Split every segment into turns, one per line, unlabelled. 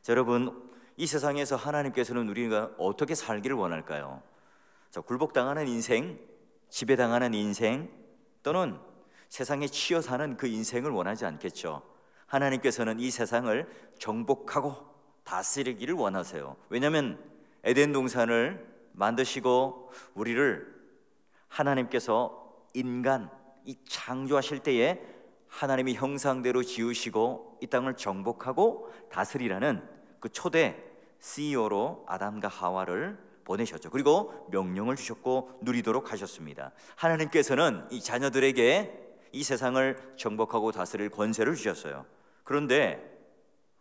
자, 여러분, 이 세상에서 하나님께서는 우리가 어떻게 살기를 원할까요? 자, 굴복당하는 인생, 지배당하는 인생, 또는 세상에 치여 사는 그 인생을 원하지 않겠죠. 하나님께서는 이 세상을 정복하고 다스리기를 원하세요. 왜냐하면 에덴 동산을 만드시고 우리를 하나님께서 인간, 이 창조하실 때에 하나님의 형상대로 지으시고 이 땅을 정복하고 다스리라는 그 초대 CEO로 아담과 하와를 보내셨죠. 그리고 명령을 주셨고 누리도록 하셨습니다. 하나님께서는 이 자녀들에게 이 세상을 정복하고 다스릴 권세를 주셨어요. 그런데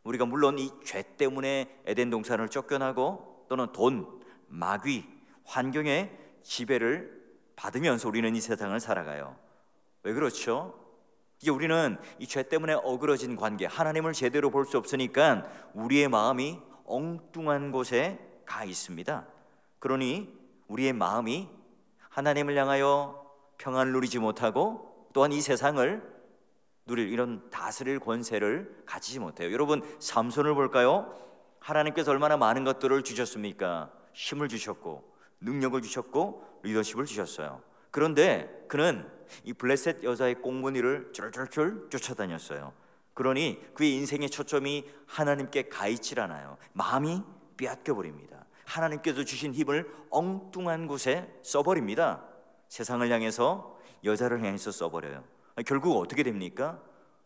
우리가 물론 이 죄 때문에 에덴 동산을 쫓겨나고 또는 돈, 마귀, 환경의 지배를 받으면서 우리는 이 세상을 살아가요. 왜 그렇죠? 이제 우리는 이 죄 때문에 어그러진 관계, 하나님을 제대로 볼 수 없으니까 우리의 마음이 엉뚱한 곳에 가 있습니다. 그러니 우리의 마음이 하나님을 향하여 평안을 누리지 못하고 또한 이 세상을 누릴 이런 다스릴 권세를 가지지 못해요. 여러분, 삼손을 볼까요? 하나님께서 얼마나 많은 것들을 주셨습니까? 힘을 주셨고 능력을 주셨고 리더십을 주셨어요. 그런데 그는 이 블레셋 여자의 꽁무니를 쫄쫄쫄 쫓아다녔어요. 그러니 그의 인생의 초점이 하나님께 가 있질 않아요. 마음이 빼앗겨 버립니다. 하나님께서 주신 힘을 엉뚱한 곳에 써버립니다. 세상을 향해서, 여자를 향해서 써버려요. 결국 어떻게 됩니까?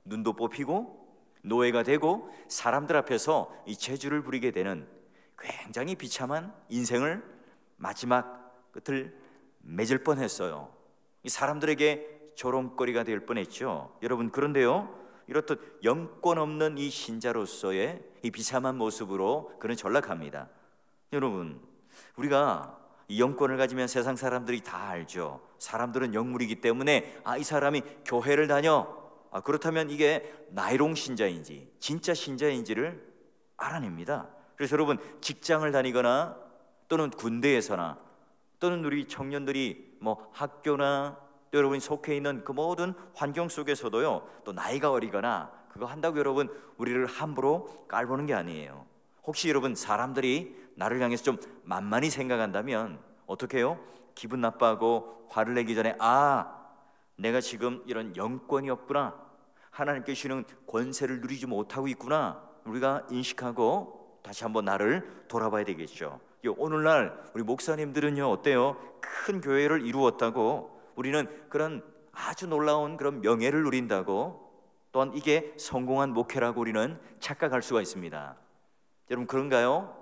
눈도 뽑히고 노예가 되고 사람들 앞에서 이 재주를 부리게 되는 굉장히 비참한 인생을 마지막 끝을 맺을 뻔했어요. 이 사람들에게 조롱거리가 될 뻔했죠. 여러분, 그런데요, 이렇듯 영권 없는 이 신자로서의 이 비참한 모습으로 그는 전락합니다. 여러분, 우리가 이 영권을 가지면 세상 사람들이 다 알죠. 사람들은 영물이기 때문에 이 사람이 교회를 다녀, 그렇다면 이게 나이롱 신자인지 진짜 신자인지를 알아냅니다. 그래서 여러분, 직장을 다니거나 또는 군대에서나 또는 우리 청년들이 학교나 또 여러분이 속해 있는 그 모든 환경 속에서도요, 또 나이가 어리거나 그거 한다고 여러분 우리를 함부로 깔보는 게 아니에요. 혹시 여러분, 사람들이 나를 향해서 좀 만만히 생각한다면 어떻게 해요? 기분 나빠하고 화를 내기 전에 내가 지금 이런 영권이 없구나, 하나님께 주시는 권세를 누리지 못하고 있구나, 우리가 인식하고 다시 한번 나를 돌아봐야 되겠죠. 오늘날 우리 목사님들은요, 어때요? 큰 교회를 이루었다고, 우리는 그런 아주 놀라운 그런 명예를 누린다고, 또한 이게 성공한 목회라고 우리는 착각할 수가 있습니다. 여러분, 그런가요?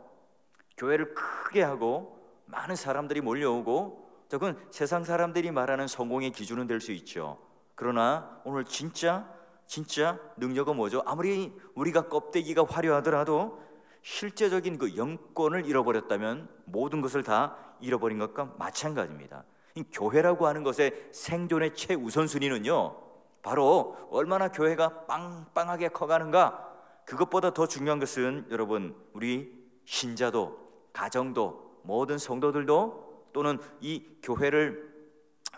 교회를 크게 하고 많은 사람들이 몰려오고, 그건 세상 사람들이 말하는 성공의 기준은 될 수 있죠. 그러나 오늘 진짜 능력은 뭐죠? 아무리 우리가 껍데기가 화려하더라도 실제적인 그 영권을 잃어버렸다면 모든 것을 다 잃어버린 것과 마찬가지입니다. 이 교회라고 하는 것의 생존의 최우선순위는요, 바로 얼마나 교회가 빵빵하게 커가는가, 그것보다 더 중요한 것은 여러분, 우리 신자도, 가정도, 모든 성도들도, 또는 이 교회를,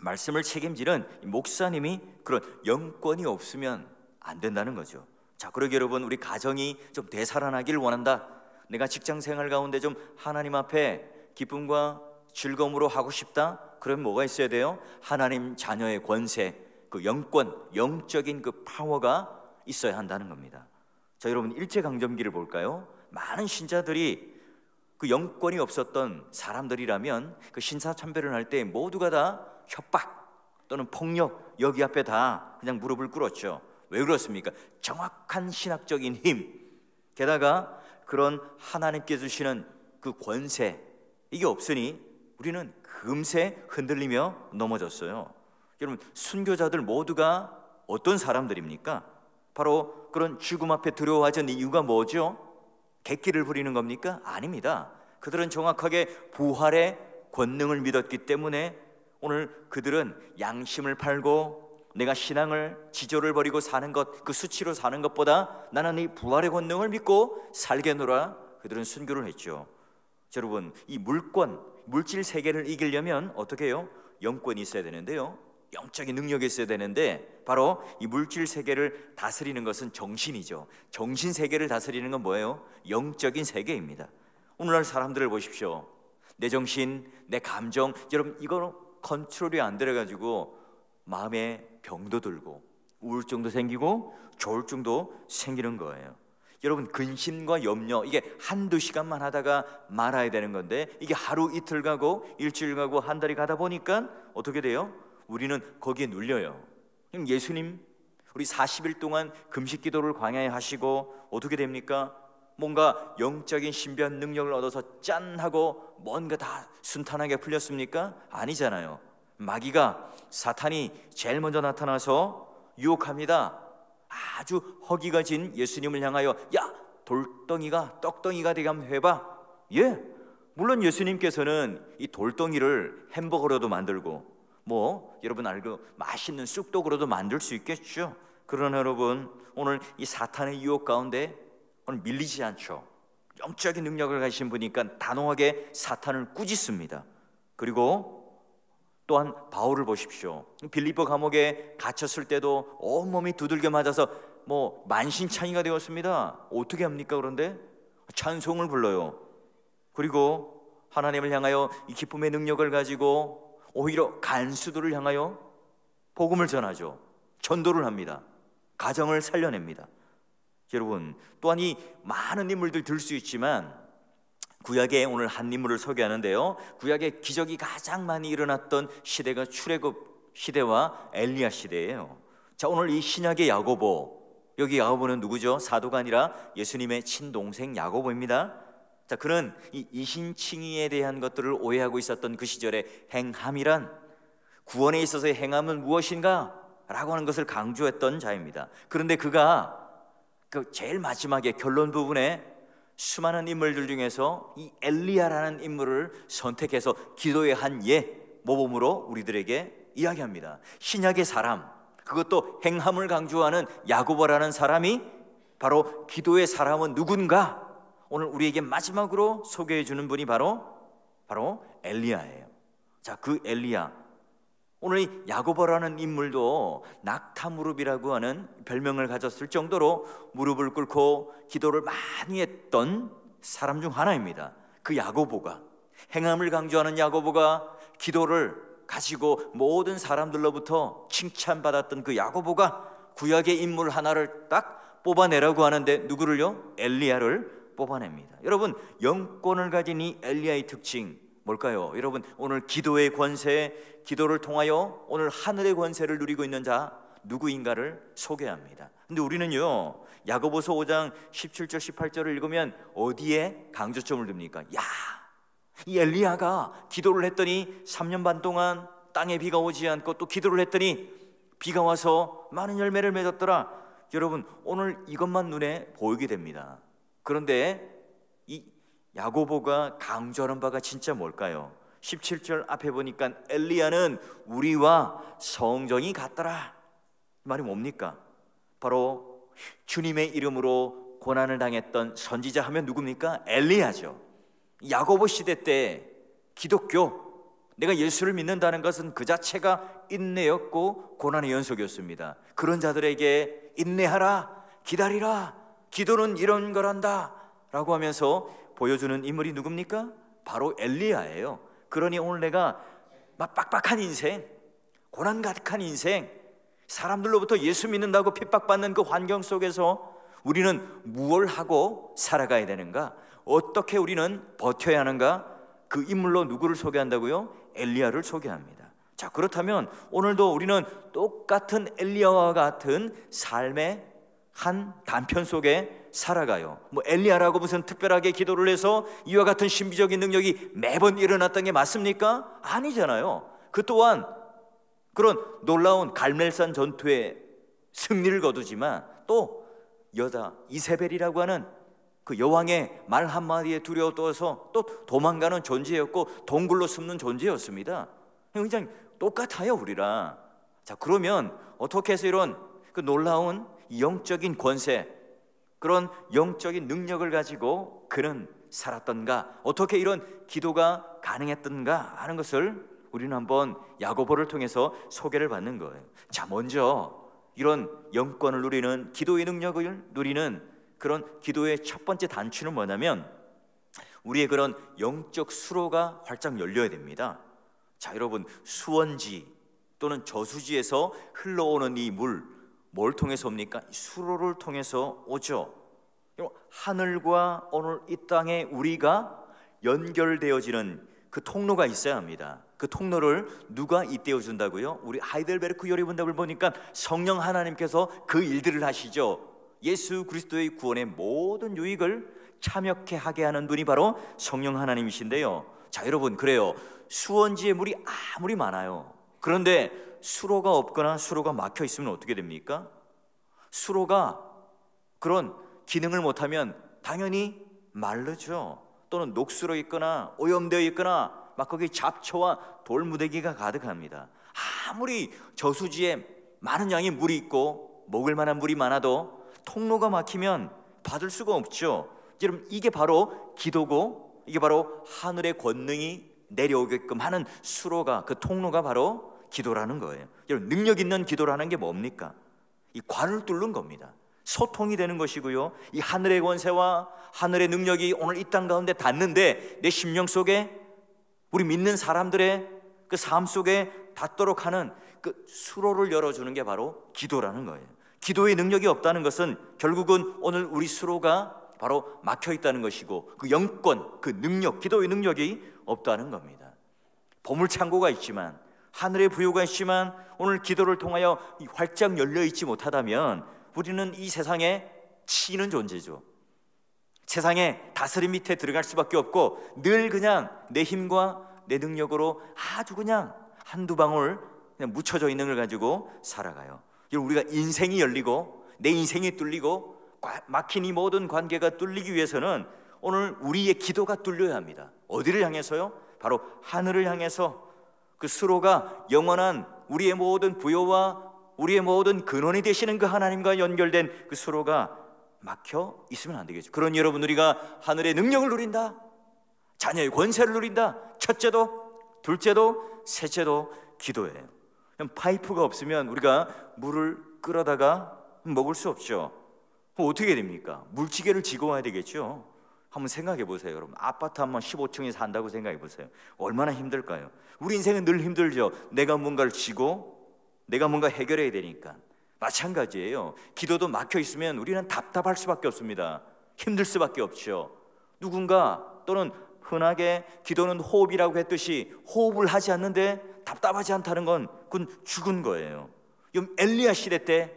말씀을 책임지는 목사님이 그런 영권이 없으면 안 된다는 거죠. 자, 그러게 여러분, 우리 가정이 좀 되살아나기를 원한다, 내가 직장생활 가운데 좀 하나님 앞에 기쁨과 즐거움으로 하고 싶다, 그러면 뭐가 있어야 돼요? 하나님 자녀의 권세, 그 영권, 영적인 그 파워가 있어야 한다는 겁니다. 자, 여러분, 일제강점기를 볼까요? 많은 신자들이 그 영권이 없었던 사람들이라면 그 신사참배를 할 때 모두가 다 협박 또는 폭력, 여기 앞에 다 그냥 무릎을 꿇었죠. 왜 그렇습니까? 정확한 신학적인 힘, 게다가 그런 하나님께 주시는 그 권세, 이게 없으니 우리는 금세 흔들리며 넘어졌어요. 여러분, 순교자들 모두가 어떤 사람들입니까? 바로 그런 죽음 앞에 두려워하던 이유가 뭐죠? 객기를 부리는 겁니까? 아닙니다. 그들은 정확하게 부활의 권능을 믿었기 때문에 오늘 그들은 양심을 팔고 내가 신앙을, 지조를 버리고 사는 것, 그 수치로 사는 것보다 나는 이 부활의 권능을 믿고 살겠노라, 그들은 순교를 했죠. 여러분, 이 물질 세계를 이기려면 어떻게 해요? 영권이 있어야 되는데요, 영적인 능력이 있어야 되는데 바로 이 물질 세계를 다스리는 것은 정신이죠. 정신 세계를 다스리는 건 뭐예요? 영적인 세계입니다. 오늘날 사람들을 보십시오. 내 정신, 내 감정, 여러분 이거 컨트롤이 안 돼가지고 마음에 병도 들고 우울증도 생기고 조울증도 생기는 거예요. 여러분 근심과 염려, 이게 한두 시간만 하다가 말아야 되는 건데 이게 하루 이틀 가고 일주일 가고 한 달이 가다 보니까 어떻게 돼요? 우리는 거기에 눌려요. 예수님 우리 40일 동안 금식 기도를 광야에 하시고 어떻게 됩니까? 뭔가 영적인 신비한 능력을 얻어서 짠 하고 뭔가 다 순탄하게 풀렸습니까? 아니잖아요. 마귀가, 사탄이 제일 먼저 나타나서 유혹합니다. 아주 허기가 진 예수님을 향하여 야 돌덩이가 떡덩이가 되게 한번 해봐. 예, 물론 예수님께서는 이 돌덩이를 햄버거로도 만들고 뭐 여러분 알고 맛있는 쑥떡으로도 만들 수 있겠죠. 그러나 여러분 오늘 이 사탄의 유혹 가운데 오늘 밀리지 않죠. 영적인 능력을 가지신 분이니까 단호하게 사탄을 꾸짖습니다. 그리고 또한 바울을 보십시오. 빌립보 감옥에 갇혔을 때도 온몸이 두들겨 맞아서 뭐 만신창이가 되었습니다. 어떻게 합니까? 그런데 찬송을 불러요. 그리고 하나님을 향하여 이 기쁨의 능력을 가지고 오히려 간수들을 향하여 복음을 전하죠. 전도를 합니다. 가정을 살려냅니다. 여러분 또한 이 많은 인물들 들 수 있지만 구약에 오늘 한 인물을 소개하는데요, 구약에 기적이 가장 많이 일어났던 시대가 출애굽 시대와 엘리야 시대예요. 자, 오늘 이 신약의 야고보, 여기 야고보는 누구죠? 사도가 아니라 예수님의 친동생 야고보입니다. 자, 그는 이 이신칭의에 대한 것들을 오해하고 있었던 그 시절에 행함이란, 구원에 있어서의 행함은 무엇인가? 라고 하는 것을 강조했던 자입니다. 그런데 그가 그 제일 마지막에 결론 부분에 수많은 인물들 중에서 이 엘리야라는 인물을 선택해서 기도의 한 모범으로 우리들에게 이야기합니다. 신약의 사람, 그것도 행함을 강조하는 야고보라는 사람이 바로 기도의 사람은 누군가? 오늘 우리에게 마지막으로 소개해 주는 분이 바로 엘리야예요. 자, 그 엘리야, 오늘 이 야고보라는 인물도 낙타무릎이라고 하는 별명을 가졌을 정도로 무릎을 꿇고 기도를 많이 했던 사람 중 하나입니다. 그 야고보가, 행함을 강조하는 야고보가, 기도를 가지고 모든 사람들로부터 칭찬받았던 그 야고보가 구약의 인물 하나를 딱 뽑아내라고 하는데 누구를요? 엘리야를 뽑아냅니다. 여러분, 영권을 가진 이 엘리야의 특징 뭘까요? 여러분, 오늘 기도의 권세, 기도를 통하여 오늘 하늘의 권세를 누리고 있는 자 누구인가를 소개합니다. 근데 우리는요, 야고보서 5장 17절 18절을 읽으면 어디에 강조점을 둡니까? 야, 이 엘리야가 기도를 했더니 3년 반 동안 땅에 비가 오지 않고 또 기도를 했더니 비가 와서 많은 열매를 맺었더라. 여러분, 오늘 이것만 눈에 보이게 됩니다. 그런데 이 야고보가 강조하는 바가 진짜 뭘까요? 17절 앞에 보니까 엘리야는 우리와 성정이 같더라. 말이 뭡니까? 바로 주님의 이름으로 고난을 당했던 선지자 하면 누굽니까? 엘리야죠. 야고보 시대 때 기독교, 내가 예수를 믿는다는 것은 그 자체가 인내였고 고난의 연속이었습니다. 그런 자들에게 인내하라, 기다리라, 기도는 이런 거란다 라고 하면서 보여주는 인물이 누굽니까? 바로 엘리야예요. 그러니 오늘 내가 막 빡빡한 인생, 고난 가득한 인생, 사람들로부터 예수 믿는다고 핍박받는 그 환경 속에서 우리는 무엇을 하고 살아가야 되는가? 어떻게 우리는 버텨야 하는가? 그 인물로 누구를 소개한다고요? 엘리야를 소개합니다. 자, 그렇다면 오늘도 우리는 똑같은 엘리야와 같은 삶의 한 단편 속에 살아가요. 뭐 엘리야라고 무슨 특별하게 기도를 해서 이와 같은 신비적인 능력이 매번 일어났던 게 맞습니까? 아니잖아요. 그 또한 그런 놀라운 갈멜산 전투의 승리를 거두지만 또 여자 이세벨이라고 하는 그 여왕의 말 한마디에 두려워서 또 도망가는 존재였고 동굴로 숨는 존재였습니다. 굉장히 똑같아요, 우리랑. 자, 그러면 어떻게 해서 이런 그 놀라운 영적인 권세, 그런 영적인 능력을 가지고 그는 살았던가, 어떻게 이런 기도가 가능했던가 하는 것을 우리는 한번 야고보를 통해서 소개를 받는 거예요. 자, 먼저 이런 영권을 누리는, 기도의 능력을 누리는 그런 기도의 첫 번째 단추는 뭐냐면 우리의 그런 영적 수로가 활짝 열려야 됩니다. 자, 여러분, 수원지 또는 저수지에서 흘러오는 이 물, 뭘 통해서 옵니까? 수로를 통해서 오죠. 하늘과 오늘 이 땅에 우리가 연결되어지는 그 통로가 있어야 합니다. 그 통로를 누가 잇대어 준다고요? 우리 하이델베르크 요리분답을 보니까 성령 하나님께서 그 일들을 하시죠. 예수 그리스도의 구원의 모든 유익을 참여케 하게 하는 분이 바로 성령 하나님이신데요. 자, 여러분, 그래요. 수원지에 물이 아무리 많아요. 그런데 수로가 없거나 수로가 막혀 있으면 어떻게 됩니까? 수로가 그런 기능을 못하면 당연히 마르죠. 또는 녹슬어 있거나 오염되어 있거나 막 거기 잡초와 돌무더기가 가득합니다. 아무리 저수지에 많은 양의 물이 있고 먹을 만한 물이 많아도 통로가 막히면 받을 수가 없죠. 여러분, 이게 바로 기도고, 이게 바로 하늘의 권능이 내려오게끔 하는 수로가, 그 통로가 바로 기도라는 거예요. 여러분, 능력 있는 기도라는 게 뭡니까? 이 관을 뚫는 겁니다. 소통이 되는 것이고요, 이 하늘의 권세와 하늘의 능력이 오늘 이 땅 가운데 닿는데 내 심령 속에, 우리 믿는 사람들의 그 삶 속에 닿도록 하는 그 수로를 열어주는 게 바로 기도라는 거예요. 기도의 능력이 없다는 것은 결국은 오늘 우리 수로가 바로 막혀 있다는 것이고, 그 영권, 그 능력, 기도의 능력이 없다는 겁니다. 보물창고가 있지만, 하늘의 부요가 있지만 오늘 기도를 통하여 활짝 열려 있지 못하다면 우리는 이 세상에 치이는 존재죠. 세상에 다스림 밑에 들어갈 수밖에 없고 늘 그냥 내 힘과 내 능력으로 아주 그냥 한두 방울 그냥 묻혀져 있는 걸 가지고 살아가요. 우리가 인생이 열리고 내 인생이 뚫리고 막힌 이 모든 관계가 뚫리기 위해서는 오늘 우리의 기도가 뚫려야 합니다. 어디를 향해서요? 바로 하늘을 향해서. 그 수로가 영원한 우리의 모든 부요와 우리의 모든 근원이 되시는 그 하나님과 연결된 그 수로가 막혀 있으면 안 되겠죠. 그러니 여러분, 우리가 하늘의 능력을 누린다, 자녀의 권세를 누린다, 첫째도 둘째도 셋째도 기도예요. 파이프가 없으면 우리가 물을 끌어다가 먹을 수 없죠. 그럼 어떻게 됩니까? 물지개를 지고 와야 되겠죠. 한번 생각해 보세요. 여러분, 아파트 한번 15층에 산다고 생각해 보세요. 얼마나 힘들까요? 우리 인생은 늘 힘들죠. 내가 뭔가를 지고 내가 뭔가 해결해야 되니까. 마찬가지예요. 기도도 막혀 있으면 우리는 답답할 수밖에 없습니다. 힘들 수밖에 없죠. 누군가, 또는 흔하게 기도는 호흡이라고 했듯이 호흡을 하지 않는데 답답하지 않다는 건 그건 죽은 거예요. 엘리야 시대 때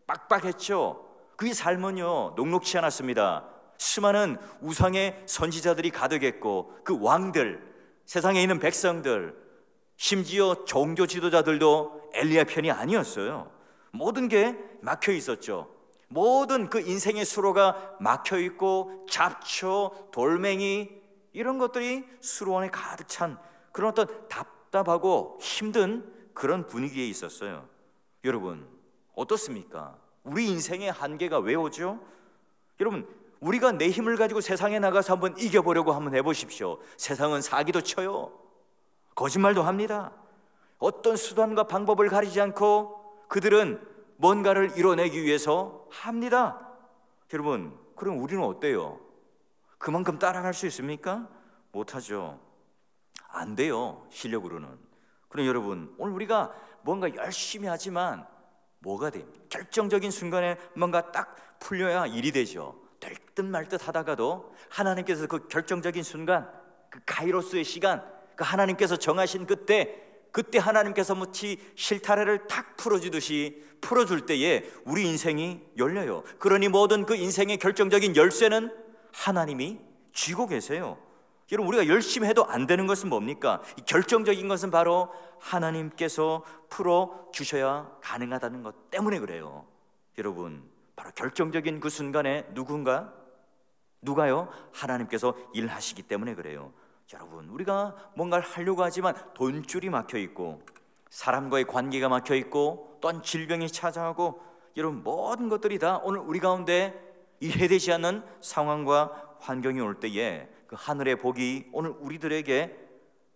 빡빡했죠. 그의 삶은요 녹록치 않았습니다. 수많은 우상의 선지자들이 가득했고 그 왕들, 세상에 있는 백성들, 심지어 종교 지도자들도 엘리야 편이 아니었어요. 모든 게 막혀 있었죠. 모든 그 인생의 수로가 막혀 있고 잡초, 돌멩이 이런 것들이 수로 안에 가득 찬 그런 어떤 답답하고 힘든 그런 분위기에 있었어요. 여러분, 어떻습니까? 우리 인생의 한계가 왜 오죠? 여러분, 우리가 내 힘을 가지고 세상에 나가서 한번 이겨보려고 한번 해보십시오. 세상은 사기도 쳐요. 거짓말도 합니다. 어떤 수단과 방법을 가리지 않고 그들은 뭔가를 이뤄내기 위해서 합니다. 여러분, 그럼 우리는 어때요? 그만큼 따라갈 수 있습니까? 못하죠. 안 돼요, 실력으로는. 그럼 여러분, 오늘 우리가 뭔가 열심히 하지만 뭐가 돼요? 결정적인 순간에 뭔가 딱 풀려야 일이 되죠. 될 듯 말 듯 하다가도 하나님께서 그 결정적인 순간, 그 카이로스의 시간, 그 하나님께서 정하신 그때 하나님께서 마치 실타래를 탁 풀어주듯이 풀어줄 때에 우리 인생이 열려요. 그러니 모든 그 인생의 결정적인 열쇠는 하나님이 쥐고 계세요. 여러분, 우리가 열심히 해도 안 되는 것은 뭡니까? 이 결정적인 것은 바로 하나님께서 풀어주셔야 가능하다는 것 때문에 그래요. 여러분, 바로 결정적인 그 순간에 누가요? 하나님께서 일하시기 때문에 그래요. 여러분, 우리가 뭔가를 하려고 하지만 돈줄이 막혀 있고 사람과의 관계가 막혀 있고 또한 질병이 찾아오고 여러분, 모든 것들이 다 오늘 우리 가운데 이해되지 않는 상황과 환경이 올 때에 그 하늘의 복이 오늘 우리들에게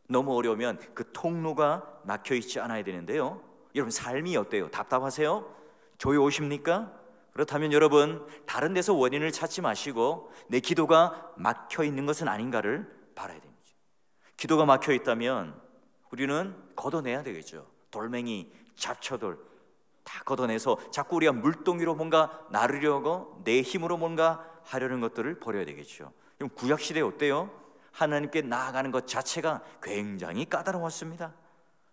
너무 어려우면 그 통로가 막혀 있지 않아야 되는데요. 여러분 삶이 어때요? 답답하세요? 교회 오십니까? 그렇다면 여러분 다른 데서 원인을 찾지 마시고 내 기도가 막혀 있는 것은 아닌가를 바라야 됩니다. 기도가 막혀 있다면 우리는 걷어내야 되겠죠. 돌멩이, 잡초들 다 걷어내서 자꾸 우리가 물동이로 뭔가 나르려고 내 힘으로 뭔가 하려는 것들을 버려야 되겠죠. 그럼 구약시대에 어때요? 하나님께 나아가는 것 자체가 굉장히 까다로웠습니다.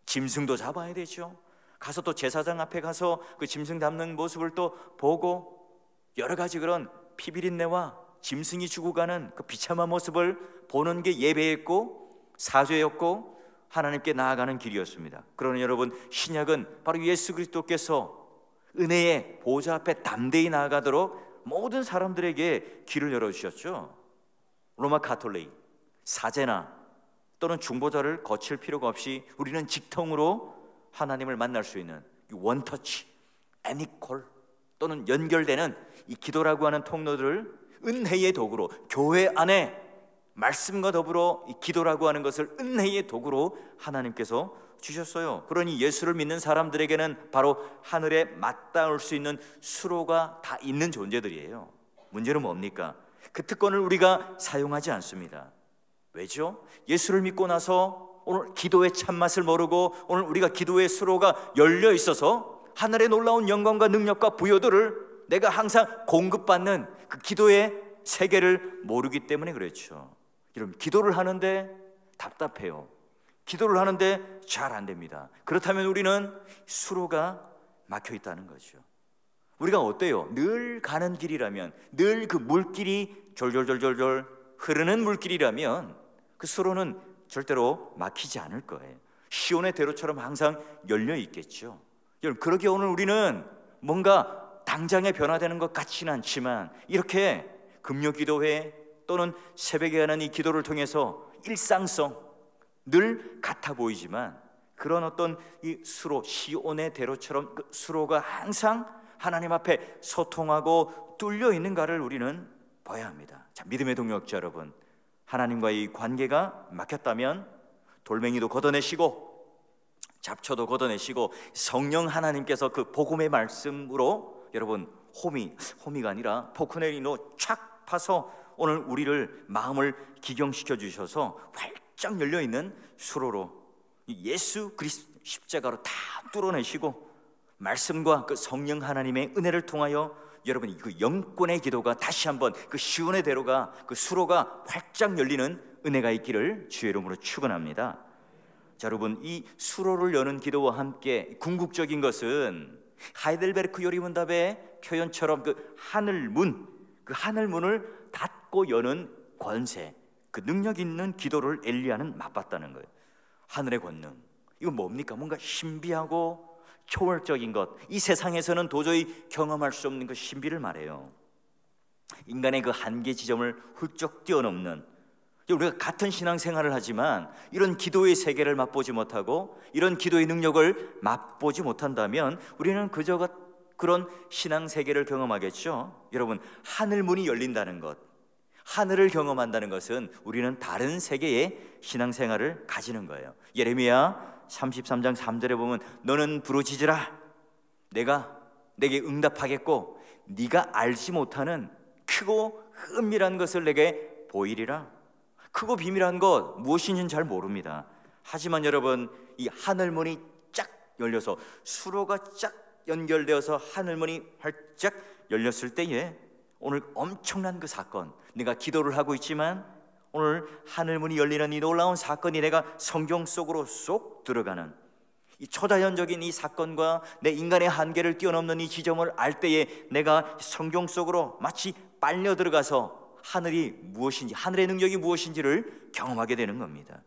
짐승도 잡아야 되죠. 가서 또 제사장 앞에 가서 그 짐승 잡는 모습을 또 보고 여러 가지 그런 피비린내와 짐승이 죽어가는 그 비참한 모습을 보는 게 예배였고 사죄였고 하나님께 나아가는 길이었습니다. 그러나 여러분 신약은 바로 예수 그리스도께서 은혜의 보좌 앞에 담대히 나아가도록 모든 사람들에게 길을 열어주셨죠. 로마 가톨릭 사제나 또는 중보자를 거칠 필요가 없이 우리는 직통으로 하나님을 만날 수 있는 원터치, 애니콜 또는 연결되는 이 기도라고 하는 통로들을 은혜의 도구로 교회 안에 말씀과 더불어 이 기도라고 하는 것을 은혜의 도구로 하나님께서 주셨어요. 그러니 예수를 믿는 사람들에게는 바로 하늘에 맞닿을 수 있는 수로가 다 있는 존재들이에요. 문제는 뭡니까? 그 특권을 우리가 사용하지 않습니다. 왜죠? 예수를 믿고 나서 오늘 기도의 참맛을 모르고 오늘 우리가 기도의 수로가 열려 있어서 하늘의 놀라운 영광과 능력과 부여들을 내가 항상 공급받는 그 기도의 세계를 모르기 때문에 그렇죠. 여러분 기도를 하는데 답답해요. 기도를 하는데 잘 안 됩니다. 그렇다면 우리는 수로가 막혀 있다는 거죠. 우리가 어때요? 늘 가는 길이라면, 늘 그 물길이 졸졸졸졸 흐르는 물길이라면 그 수로는 절대로 막히지 않을 거예요. 시온의 대로처럼 항상 열려 있겠죠. 여러분 그러기에 오늘 우리는 뭔가 당장에 변화되는 것 같지는 않지만 이렇게 금요기도회 또는 새벽에 하는 이 기도를 통해서 일상성 늘 같아 보이지만 그런 어떤 이 수로, 시온의 대로처럼 그 수로가 항상 하나님 앞에 소통하고 뚫려 있는가를 우리는 봐야 합니다. 자, 믿음의 동역자 여러분, 하나님과의 관계가 막혔다면 돌멩이도 걷어내시고 잡초도 성령 하나님께서 그 복음의 말씀으로 여러분 호미가 아니라 포크네리노 촥 파서 오늘 우리를 마음을 기경시켜 주셔서 활짝 열려있는 수로로 예수 그리스도 십자가로 다 뚫어내시고 말씀과 그 성령 하나님의 은혜를 통하여 여러분이 그 영권의 기도가 다시 한번 그 시온의 대로가 그 수로가 활짝 열리는 은혜가 있기를 주의 이름으로 축원합니다. 자, 여러분 이 수로를 여는 기도와 함께 궁극적인 것은 하이델베르크 요리문답의 표현처럼 그 하늘문을 닫고 여는 권세, 그 능력 있는 기도를 엘리야는 맛봤다는 거예요. 하늘의 권능, 이건 뭡니까? 뭔가 신비하고 초월적인 것, 이 세상에서는 도저히 경험할 수 없는 그 신비를 말해요. 인간의 그 한계 지점을 훌쩍 뛰어넘는, 우리가 같은 신앙생활을 하지만 이런 기도의 세계를 맛보지 못하고 이런 기도의 능력을 맛보지 못한다면 우리는 그저 그런 신앙세계를 경험하겠죠. 여러분 하늘문이 열린다는 것, 하늘을 경험한다는 것은 우리는 다른 세계의 신앙생활을 가지는 거예요. 예레미야 33장 3절에 보면 너는 부르짖으라 내가 내게 응답하겠고 네가 알지 못하는 크고 은밀한 것을 내게 보이리라. 크고 비밀한 것 무엇인지는 잘 모릅니다. 하지만 여러분 이 하늘문이 쫙 열려서 수로가 쫙 연결되어서 하늘문이 활짝 열렸을 때에 오늘 엄청난 그 사건, 내가 기도를 하고 있지만 오늘 하늘문이 열리는 이 놀라운 사건이 내가 성경 속으로 쏙 들어가는 이 초자연적인 이 사건과 내 인간의 한계를 뛰어넘는 이 지점을 알 때에 내가 성경 속으로 마치 빨려 들어가서 하늘이 무엇인지, 하늘의 능력이 무엇인지를 경험하게 되는 겁니다.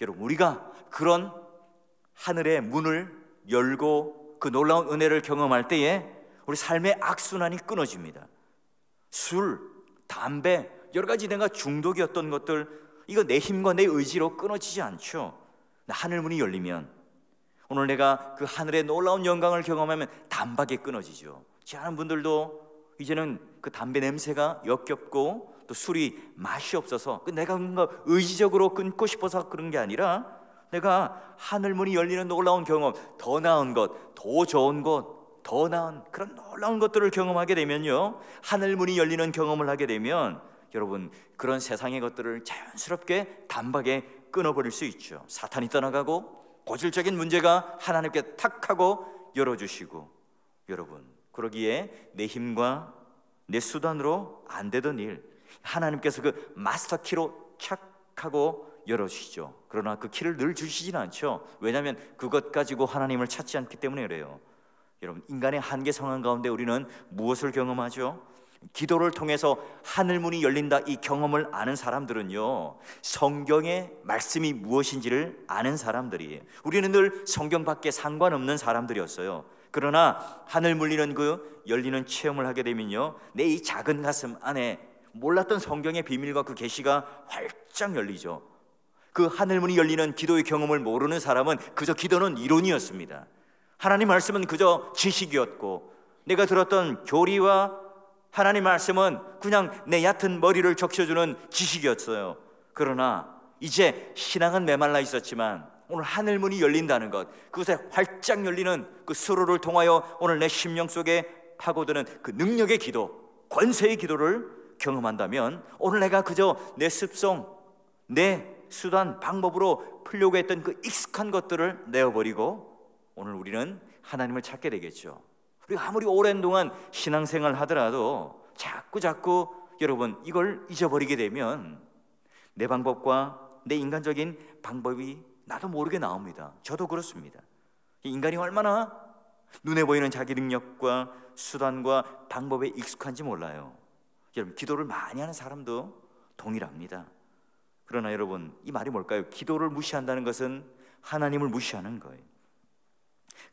여러분 우리가 그런 하늘의 문을 열고 그 놀라운 은혜를 경험할 때에 우리 삶의 악순환이 끊어집니다. 술, 담배, 여러 가지 내가 중독이었던 것들, 이거 내 힘과 내 의지로 끊어지지 않죠. 하늘문이 열리면 오늘 내가 그 하늘의 놀라운 영광을 경험하면 단박에 끊어지죠. 많은 분들도 이제는 그 담배 냄새가 역겹고 또 술이 맛이 없어서 내가 뭔가 의지적으로 끊고 싶어서 그런 게 아니라 내가 하늘 문이 열리는 놀라운 경험, 더 나은 것, 더 좋은 것, 더 나은 그런 놀라운 것들을 경험하게 되면요, 하늘 문이 열리는 경험을 하게 되면 여러분, 그런 세상의 것들을 자연스럽게 단박에 끊어버릴 수 있죠. 사탄이 떠나가고 고질적인 문제가 하나님께 탁 하고 열어주시고, 여러분, 그러기에 내 힘과 내 수단으로 안 되던 일, 하나님께서 그 마스터 키로 착 하고 열어주시죠. 그러나 그 키를 늘 주시진 않죠. 왜냐하면 그것 가지고 하나님을 찾지 않기 때문에 그래요. 여러분, 인간의 한계 상황 가운데 우리는 무엇을 경험하죠? 기도를 통해서 하늘문이 열린다, 이 경험을 아는 사람들은요, 성경의 말씀이 무엇인지를 아는 사람들이에요. 우리는 늘 성경밖에 상관없는 사람들이었어요. 그러나 하늘 물리는 그 열리는 체험을 하게 되면요, 내 이 작은 가슴 안에 몰랐던 성경의 비밀과 그 계시가 활짝 열리죠. 그 하늘문이 열리는 기도의 경험을 모르는 사람은 그저 기도는 이론이었습니다. 하나님 말씀은 그저 지식이었고, 내가 들었던 교리와 하나님 말씀은 그냥 내 얕은 머리를 적셔주는 지식이었어요. 그러나 이제 신앙은 메말라 있었지만 오늘 하늘문이 열린다는 것, 그것에 활짝 열리는 그 수로를 통하여 오늘 내 심령 속에 파고드는 그 능력의 기도, 권세의 기도를 경험한다면, 오늘 내가 그저 내 습성, 내 수단, 방법으로 풀려고 했던 그 익숙한 것들을 내어버리고 오늘 우리는 하나님을 찾게 되겠죠. 우리가 아무리 오랜 동안 신앙생활을 하더라도 자꾸 여러분, 이걸 잊어버리게 되면 내 방법과 내 인간적인 방법이 나도 모르게 나옵니다. 저도 그렇습니다. 인간이 얼마나 눈에 보이는 자기 능력과 수단과 방법에 익숙한지 몰라요. 여러분, 기도를 많이 하는 사람도 동일합니다. 그러나 여러분, 이 말이 뭘까요? 기도를 무시한다는 것은 하나님을 무시하는 거예요.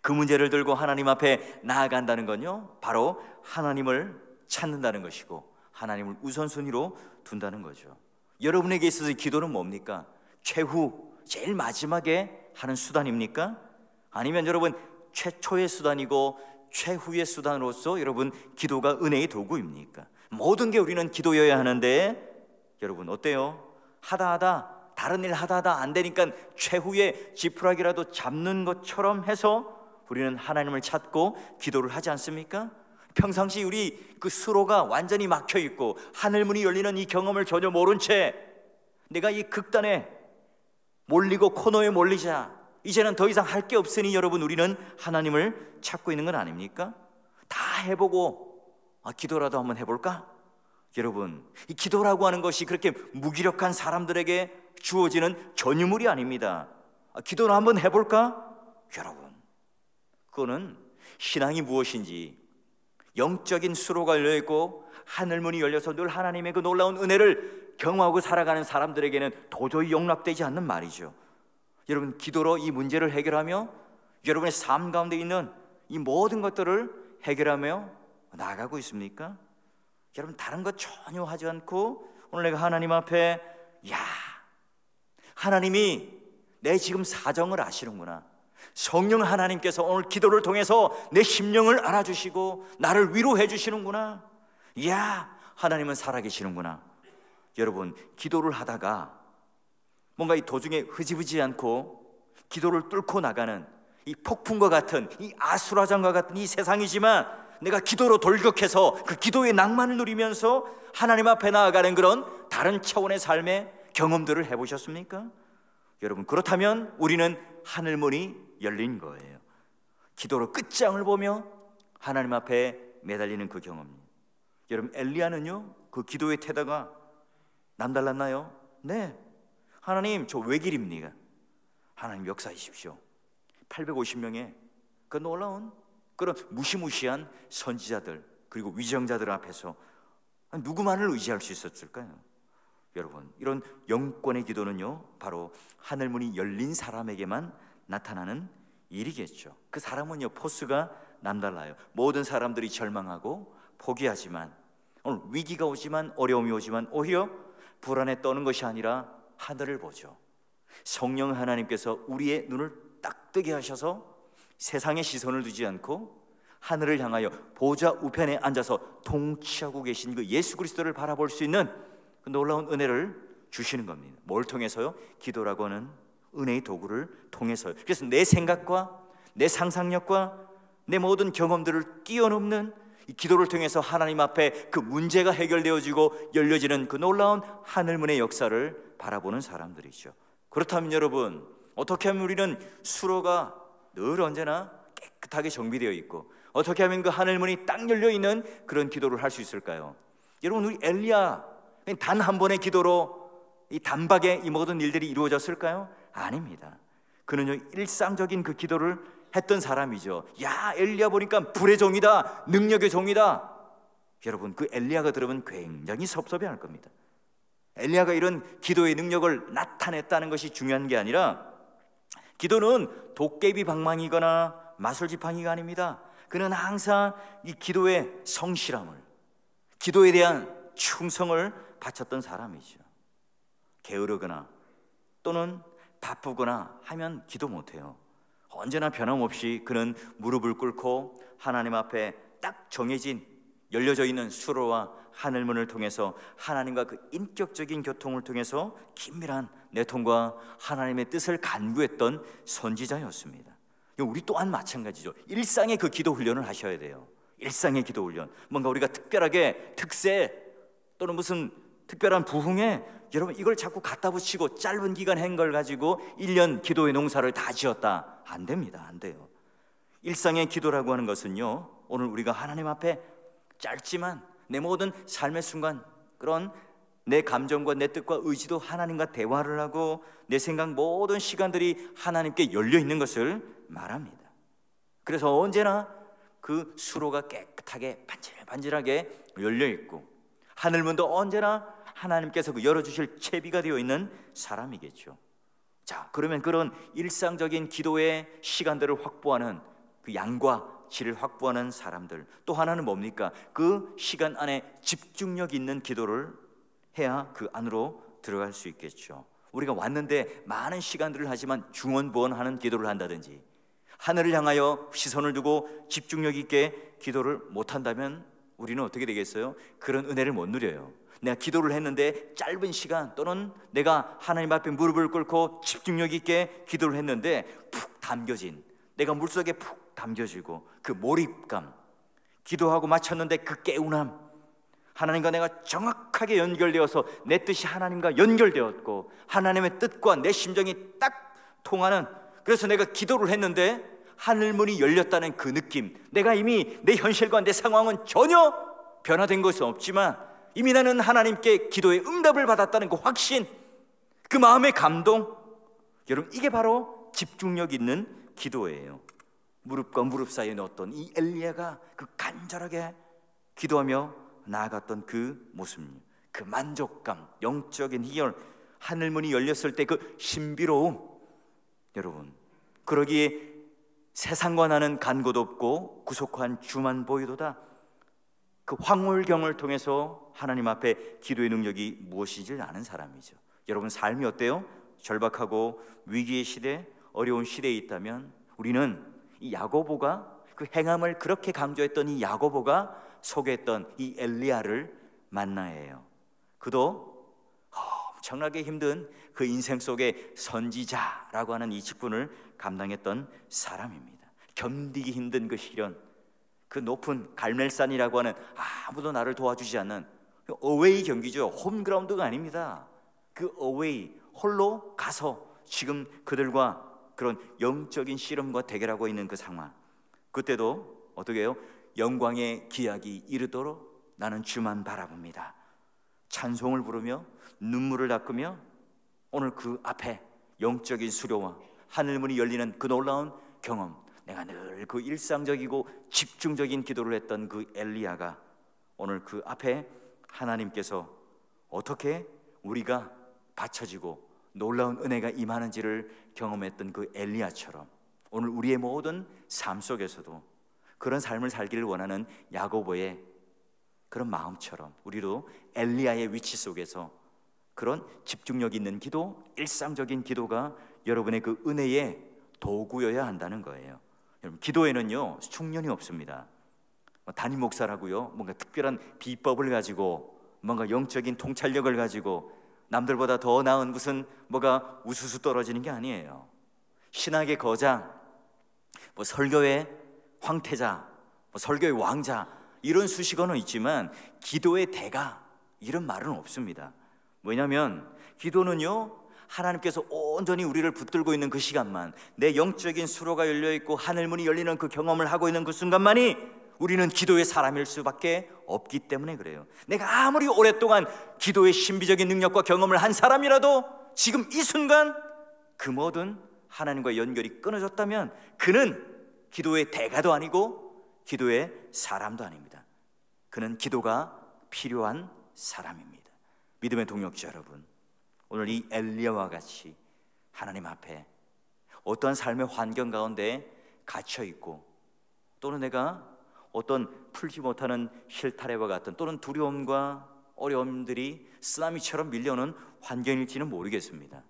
그 문제를 들고 하나님 앞에 나아간다는 건요, 바로 하나님을 찾는다는 것이고 하나님을 우선순위로 둔다는 거죠. 여러분에게 있어서 기도는 뭡니까? 최후, 제일 마지막에 하는 수단입니까? 아니면 여러분, 최초의 수단이고 최후의 수단으로서 여러분, 기도가 은혜의 도구입니까? 모든 게 우리는 기도여야 하는데, 여러분 어때요? 하다 다른 일 하다 안 되니까 최후의 지푸라기라도 잡는 것처럼 해서 우리는 하나님을 찾고 기도를 하지 않습니까? 평상시 우리 그 수로가 완전히 막혀 있고 하늘문이 열리는 이 경험을 전혀 모른 채 내가 이 극단에 몰리고 코너에 몰리자, 이제는 더 이상 할 게 없으니 여러분, 우리는 하나님을 찾고 있는 건 아닙니까? 다 해보고 기도라도 한번 해볼까? 여러분, 이 기도라고 하는 것이 그렇게 무기력한 사람들에게 주어지는 전유물이 아닙니다. 기도를 한번 해볼까? 여러분, 그거는 신앙이 무엇인지, 영적인 수로가 열려있고 하늘문이 열려서 늘 하나님의 그 놀라운 은혜를 경험하고 살아가는 사람들에게는 도저히 용납되지 않는 말이죠. 여러분, 기도로 이 문제를 해결하며 여러분의 삶 가운데 있는 이 모든 것들을 해결하며 나아가고 있습니까? 여러분, 다른 것 전혀 하지 않고 오늘 내가 하나님 앞에, 하나님이 내 지금 사정을 아시는구나, 성령 하나님께서 오늘 기도를 통해서 내 심령을 알아주시고 나를 위로해 주시는구나, 하나님은 살아계시는구나. 여러분, 기도를 하다가 뭔가 이 도중에 흐지부지 않고 기도를 뚫고 나가는 이 폭풍과 같은, 이 아수라장과 같은 이 세상이지만 내가 기도로 돌격해서 그 기도의 낭만을 누리면서 하나님 앞에 나아가는 그런 다른 차원의 삶의 경험들을 해보셨습니까? 여러분, 그렇다면 우리는 하늘문이 열린 거예요. 기도로 끝장을 보며 하나님 앞에 매달리는 그 경험. 여러분, 엘리야는요, 그 기도의 태도가 남달랐나요? 네, 하나님 저 왜 길입니까? 하나님 역사하십시오. 850명의 그 놀라운 그런 무시무시한 선지자들 그리고 위정자들 앞에서 누구만을 의지할 수 있었을까요? 여러분, 이런 영권의 기도는요, 바로 하늘문이 열린 사람에게만 나타나는 일이겠죠. 그 사람은요, 포스가 남달라요. 모든 사람들이 절망하고 포기하지만, 오늘 위기가 오지만, 어려움이 오지만 오히려 불안에 떠는 것이 아니라 하늘을 보죠. 성령 하나님께서 우리의 눈을 딱 뜨게 하셔서 세상의 시선을 두지 않고 하늘을 향하여 보좌 우편에 앉아서 통치하고 계신 그 예수 그리스도를 바라볼 수 있는 그 놀라운 은혜를 주시는 겁니다. 뭘 통해서요? 기도라고 하는 은혜의 도구를 통해서요. 그래서 내 생각과 내 상상력과 내 모든 경험들을 뛰어넘는 이 기도를 통해서 하나님 앞에 그 문제가 해결되어지고 열려지는 그 놀라운 하늘문의 역사를 바라보는 사람들이죠. 그렇다면 여러분, 어떻게 하면 우리는 수로가 늘 언제나 깨끗하게 정비되어 있고, 어떻게 하면 그 하늘문이 딱 열려있는 그런 기도를 할 수 있을까요? 여러분, 우리 엘리야 단 한 번의 기도로 이 단박에 이 모든 일들이 이루어졌을까요? 아닙니다. 그는요, 일상적인 그 기도를 했던 사람이죠. 야, 엘리야 보니까 불의 종이다, 능력의 종이다. 여러분, 그 엘리야가 들으면 굉장히 섭섭해할 겁니다. 엘리야가 이런 기도의 능력을 나타냈다는 것이 중요한 게 아니라, 기도는 도깨비 방망이거나 마술지팡이가 아닙니다. 그는 항상 이 기도의 성실함을, 기도에 대한 충성을 바쳤던 사람이죠. 게으르거나 또는 바쁘거나 하면 기도 못해요. 언제나 변함없이 그는 무릎을 꿇고 하나님 앞에 딱 정해진 열려져 있는 수로와 하늘문을 통해서 하나님과 그 인격적인 교통을 통해서 긴밀한 내통과 하나님의 뜻을 간구했던 선지자였습니다. 우리 또한 마찬가지죠. 일상의 그 기도 훈련을 하셔야 돼요. 일상의 기도 훈련. 뭔가 우리가 특별하게 특세 또는 무슨 특별한 부흥에 여러분 이걸 자꾸 갖다 붙이고 짧은 기간 한 걸 가지고 1년 기도의 농사를 다 지었다. 안 됩니다. 안 돼요. 일상의 기도라고 하는 것은요, 오늘 우리가 하나님 앞에 짧지만 내 모든 삶의 순간, 그런 내 감정과 내 뜻과 의지도 하나님과 대화를 하고 내 생각 모든 시간들이 하나님께 열려 있는 것을 말합니다. 그래서 언제나 그 수로가 깨끗하게 반질반질하게 열려 있고 하늘문도 언제나 하나님께서 그 열어주실 채비가 되어 있는 사람이겠죠. 자, 그러면 그런 일상적인 기도의 시간들을 확보하는 그 양과 질을 확보하는 사람들, 또 하나는 뭡니까? 그 시간 안에 집중력 있는 기도를 해야 그 안으로 들어갈 수 있겠죠. 우리가 왔는데 많은 시간들을 하지만 중언부언하는 기도를 한다든지 하늘을 향하여 시선을 두고 집중력 있게 기도를 못한다면 우리는 어떻게 되겠어요? 그런 은혜를 못 누려요. 내가 기도를 했는데 짧은 시간, 또는 내가 하나님 앞에 무릎을 꿇고 집중력 있게 기도를 했는데 푹 담겨진, 내가 물속에 푹 담겨지고 그 몰입감, 기도하고 마쳤는데 그 개운함, 하나님과 내가 정확하게 연결되어서 내 뜻이 하나님과 연결되었고 하나님의 뜻과 내 심정이 딱 통하는, 그래서 내가 기도를 했는데 하늘문이 열렸다는 그 느낌, 내가 이미 내 현실과 내 상황은 전혀 변화된 것은 없지만 이미 나는 하나님께 기도의 응답을 받았다는 그 확신, 그 마음의 감동, 여러분 이게 바로 집중력 있는 기도예요. 무릎과 무릎 사이에 넣었던 이 엘리야가 그 간절하게 기도하며 나아갔던 그 모습, 그 만족감, 영적인 희열, 하늘문이 열렸을 때 그 신비로움, 여러분 그러기에 세상과 나는 간 곳 없고 구속한 주만 보이도다. 그 황홀경을 통해서 하나님 앞에 기도의 능력이 무엇인지를 아는 사람이죠. 여러분 삶이 어때요? 절박하고 위기의 시대, 어려운 시대에 있다면 우리는 이 야고보가, 그 행함을 그렇게 강조했던 이 야고보가 소개했던 이 엘리야를 만나야 해요. 그도 엄청나게 힘든 그 인생 속에 선지자라고 하는 이 직분을 감당했던 사람입니다. 견디기 힘든 그 시련, 그 높은 갈멜산이라고 하는 아무도 나를 도와주지 않는 어웨이 경기죠. 홈그라운드가 아닙니다. 그 어웨이, 홀로 가서 지금 그들과 그런 영적인 씨름과 대결하고 있는 그 상황, 그때도 어떻게 해요? 영광의 기약이 이르도록 나는 주만 바라봅니다. 찬송을 부르며 눈물을 닦으며 오늘 그 앞에 영적인 수료와 하늘문이 열리는 그 놀라운 경험, 내가 늘 그 일상적이고 집중적인 기도를 했던 그 엘리야가 오늘 그 앞에 하나님께서 어떻게 우리가 받쳐지고 놀라운 은혜가 임하는지를 경험했던 그 엘리야처럼 오늘 우리의 모든 삶 속에서도 그런 삶을 살기를 원하는 야고보의 그런 마음처럼 우리도 엘리야의 위치 속에서 그런 집중력 있는 기도, 일상적인 기도가 여러분의 그 은혜의 도구여야 한다는 거예요. 여러분 기도에는요 흉년이 없습니다. 담임 목사라고요 뭔가 특별한 비법을 가지고 뭔가 영적인 통찰력을 가지고 남들보다 더 나은 무슨 뭐가 우수수 떨어지는 게 아니에요. 신학의 거장, 뭐 설교의 황태자, 뭐 설교의 왕자, 이런 수식어는 있지만 기도의 대가, 이런 말은 없습니다. 왜냐하면 기도는요, 하나님께서 온전히 우리를 붙들고 있는 그 시간만, 내 영적인 수로가 열려있고 하늘문이 열리는 그 경험을 하고 있는 그 순간만이 우리는 기도의 사람일 수밖에 없기 때문에 그래요. 내가 아무리 오랫동안 기도의 신비적인 능력과 경험을 한 사람이라도 지금 이 순간 그 모든 하나님과 연결이 끊어졌다면 그는 기도의 대가도 아니고 기도의 사람도 아닙니다. 그는 기도가 필요한 사람입니다. 믿음의 동역자 여러분, 오늘 이 엘리야와 같이 하나님 앞에 어떠한 삶의 환경 가운데 갇혀 있고, 또는 내가 어떤 풀지 못하는 실타래와 같은, 또는 두려움과 어려움들이 쓰나미처럼 밀려오는 환경일지는 모르겠습니다.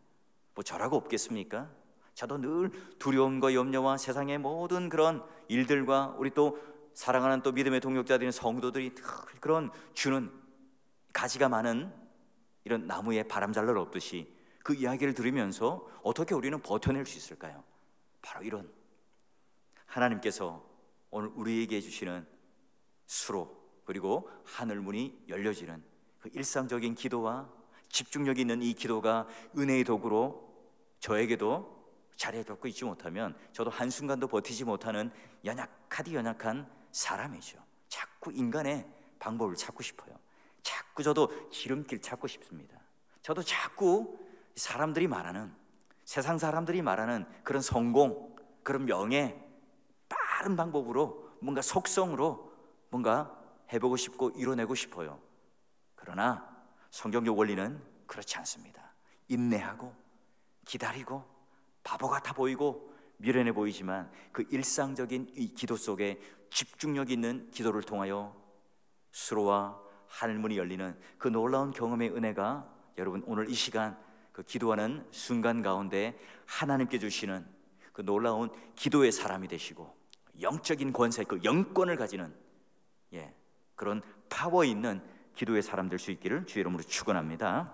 뭐 저라고 없겠습니까? 저도 늘 두려움과 염려와 세상의 모든 그런 일들과, 우리 또 사랑하는 또 믿음의 동역자들인 성도들이 그런 주는 가지가 많은 이런 나무에 바람잘날 없듯이 그 이야기를 들으면서 어떻게 우리는 버텨낼 수 있을까요? 바로 이런 하나님께서 오늘 우리에게 주시는 수로, 그리고 하늘문이 열려지는 그 일상적인 기도와 집중력 있는 이 기도가 은혜의 도구로 저에게도 자리잡고 있지 못하면 저도 한순간도 버티지 못하는 연약한 사람이죠. 자꾸 인간의 방법을 찾고 싶어요. 자꾸 저도 지름길 찾고 싶습니다. 저도 자꾸 사람들이 말하는, 세상 사람들이 말하는 그런 성공, 그런 명예, 빠른 방법으로, 뭔가 속성으로 뭔가 해보고 싶고 이뤄내고 싶어요. 그러나 성경적 원리는 그렇지 않습니다. 인내하고 기다리고 바보 같아 보이고 미련해 보이지만 그 일상적인 이 기도 속에 집중력 있는 기도를 통하여 수로와 하늘문이 열리는 그 놀라운 경험의 은혜가 여러분 오늘 이 시간 그 기도하는 순간 가운데 하나님께 주시는 그 놀라운 기도의 사람이 되시고 영적인 권세, 그 영권을 가지는 그런 파워 있는 기도의 사람 될 수 있기를 주의 이름으로 축원합니다.